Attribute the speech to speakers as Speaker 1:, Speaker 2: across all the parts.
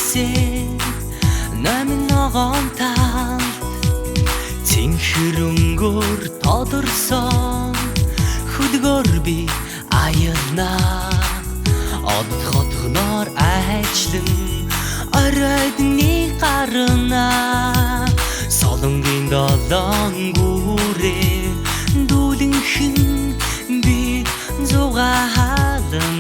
Speaker 1: үсээ намын ногоон талд цэнхэрөнгөөр тодорсон хөдгөр би аялнаа одод хотгоноор айчлан оройдны гарнаа солонгийн долоон гүүрээ дүүлэнхэн би зугаалнаа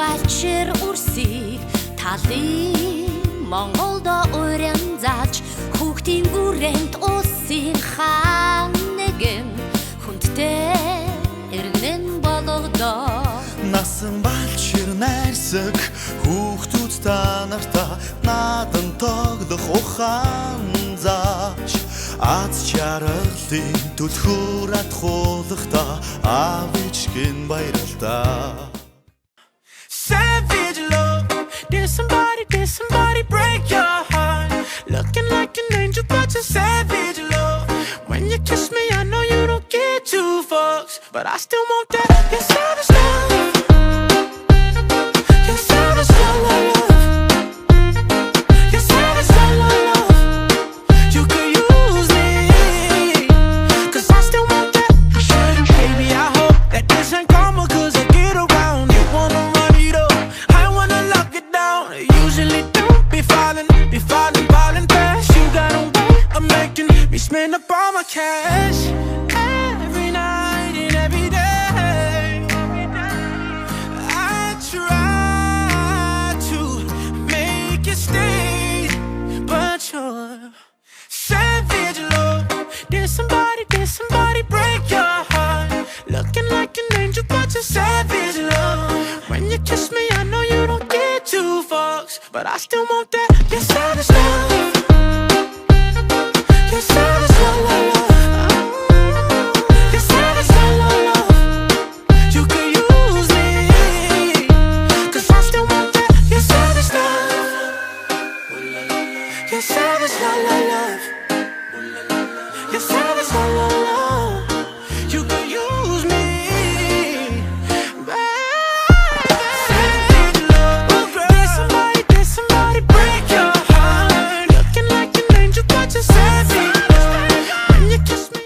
Speaker 1: Бачир үрсийг талын Монголдо уран зааж хүүхдийн хүрээнд усын хаан нэгэн хүндтэй эргэн болгодоо
Speaker 2: насан бачир найрсаг хүүхдүүд та нартаа надан тоглох ухаан зааж аз жаргалын түлхүүр атхуулахдаа аавичгэн баярлалаа.
Speaker 3: Savage love, did somebody break your heart? Looking like an angel, but you're savage love. When you kiss me, I know you don't get two fucks, but I still want that. You're savage love. You're savage love. You're savage love. You could use me, 'cause I still want that. Baby, I hope that this ain't karma, 'cause I get around. You wanna run it up, I wanna lock it down. I usually don't be falling fast. You got a way of making me spend up all my cash. Every night and every day I try to make you stay, but you're savage love. Did somebody break your heart? Looking like an angel, but you're savage love. When you kiss me, I know you don't get two fucks, but I still want that. You're savage love. You're savage love. You're savage love. You could use me, 'cause I still want that. You're savage love. You're savage love. You're savage love. You could use me, savage love. Did somebody break your heart? Looking like an angel, but you're savage. When you kiss me,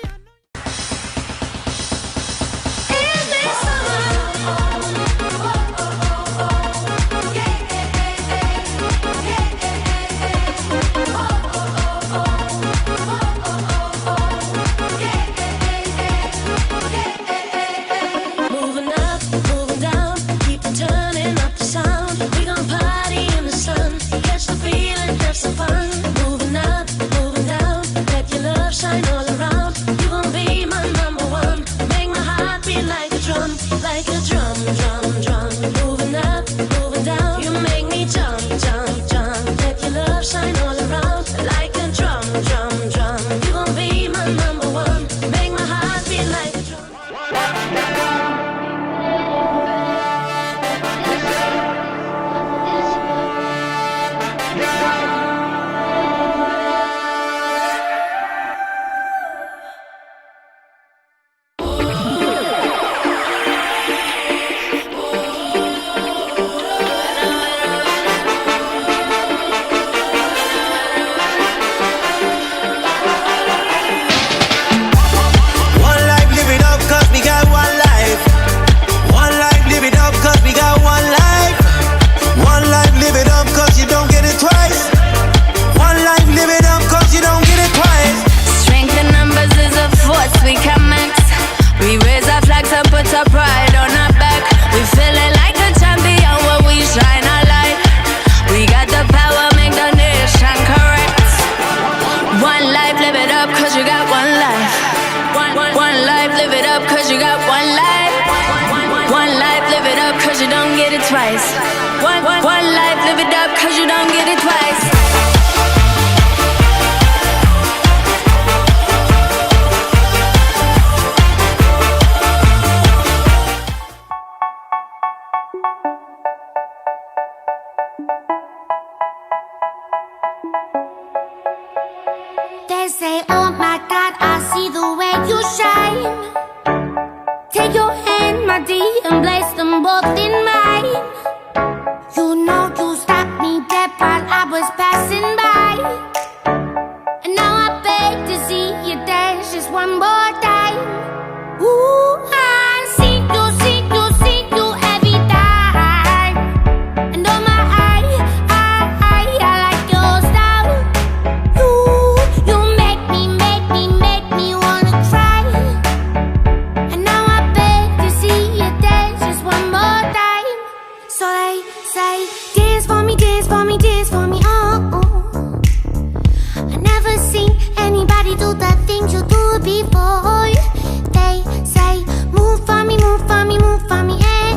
Speaker 4: Moving up, moving down, keep turning up the sound. We gon' party in the sun, catch the feeling, have some fun. Moving up, moving down, let your love shine all around. You gon' be my number one, make my heart beat like a drum, drum, drum. Moving up, moving down, you make me jump, jump, jump. Let your love shine all around, like a drum, drum, drum. You gon' be my number one, make my heart beat like a drum.
Speaker 5: twice. One life, live it up, cause you don't get it twice.
Speaker 1: They say, oh my God, I see the way you shine. Take your hand, my dear, and place them both in mine. You know you stopped me dead while I was passing by. And now I beg to see you dance just one more time. Ooh, I see you every time. And oh my, I like your style. You make me wanna cry. And now I beg to see you dance just one more time. So they say, dance for me, dance for me, dance for me, oh. I never seen anybody do the things you do before. They say, move for me, move for me, move for me, eh.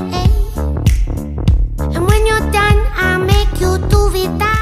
Speaker 1: And when you're done, I'll make you do it all.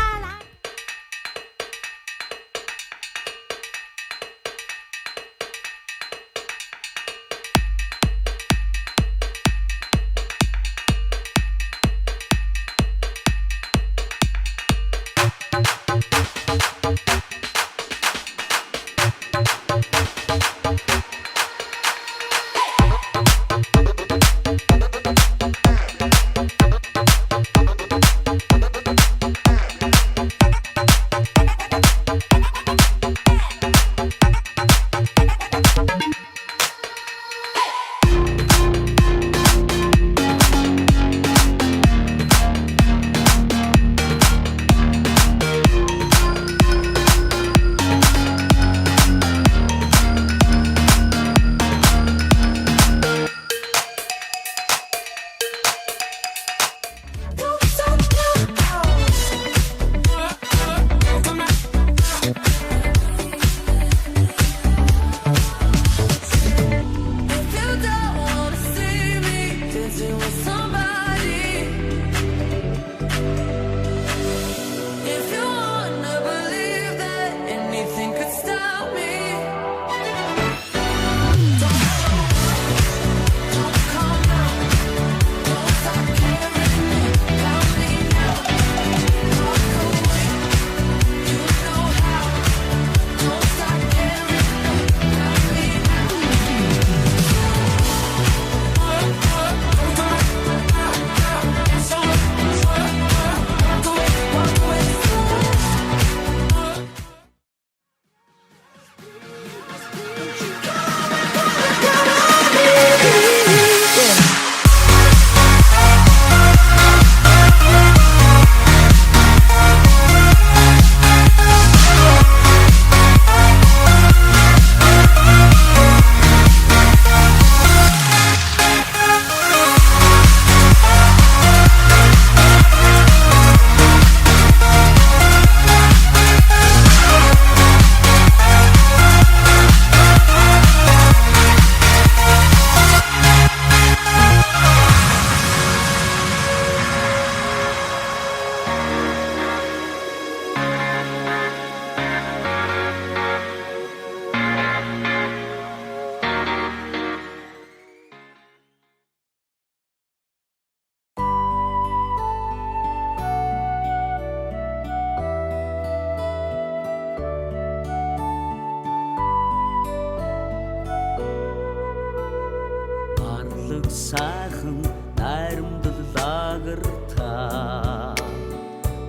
Speaker 6: сайхан найрамдал лагарта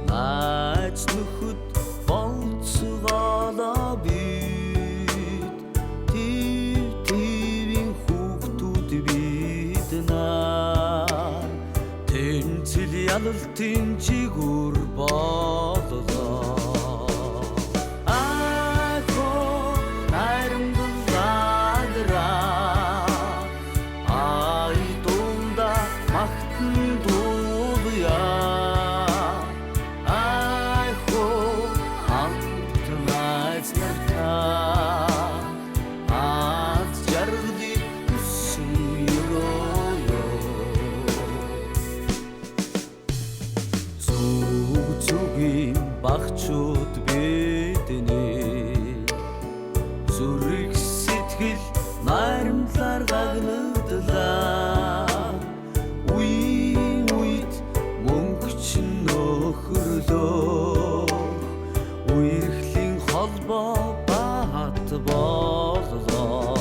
Speaker 6: наач нөхөд болцгоолоо бид тийм хүүхдүүд бид наа тэнцэл ялалтын жигүр боллоо багчууд бидний зүрх сэтгэл наримтлаар гагнаглаа үеийн үед мөнгө чинь нөхөрлөө үерхлийн холбоо бат боллоо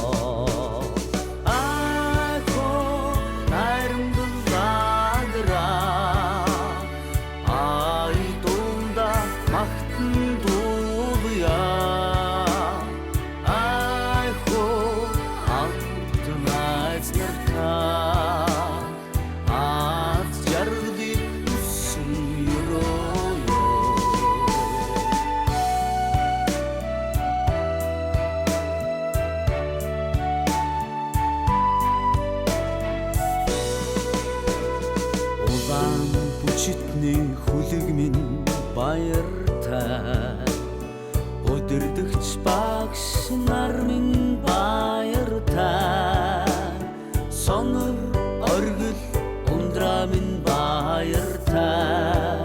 Speaker 6: Бүчитний хүлэг минь баяртай өдөрдөгч багш нар минь баяртай сонор оргил ундраа минь баяртай